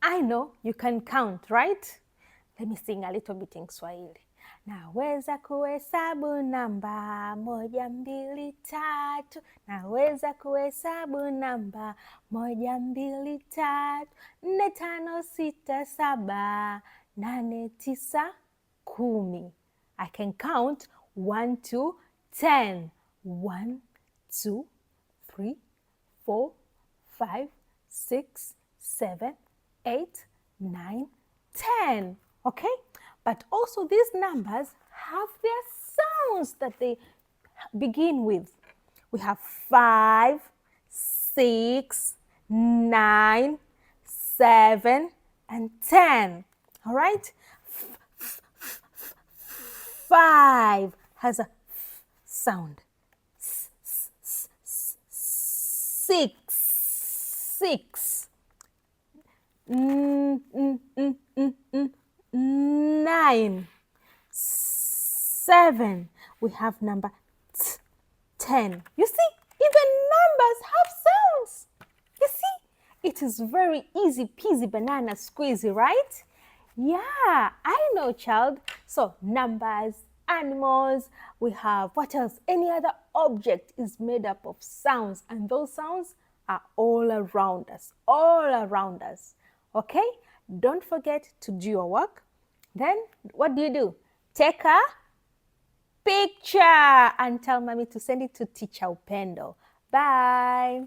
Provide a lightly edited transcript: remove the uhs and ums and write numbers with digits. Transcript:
I know you can count, right? Let me sing a little bit in Swahili. Naweza kuhesabu namba 1, 2, 3. Naweza kuhesabu namba 1, 2, 3, 4, 5, 6, 7, 8, 9, 10. I can count 1 to 10. 1, 2, 3, 4, 5, 6, 7, 8, 9, 10. Okay? But also these numbers have their sounds that they begin with. We have 5, 6, 9, 7, and 10. All right? 5 has a f sound. 6, 6. 9, 7. We have number 10. You see, even numbers have sounds. You see, it is very easy peasy banana squeezy, right? Yeah, I know, child. So numbers, animals, we have what else? Any other object is made up of sounds, and those sounds are all around us, Okay? Don't forget to do your work. Then what do? Take a picture and tell mommy to send it to Teacher Upendo. Bye.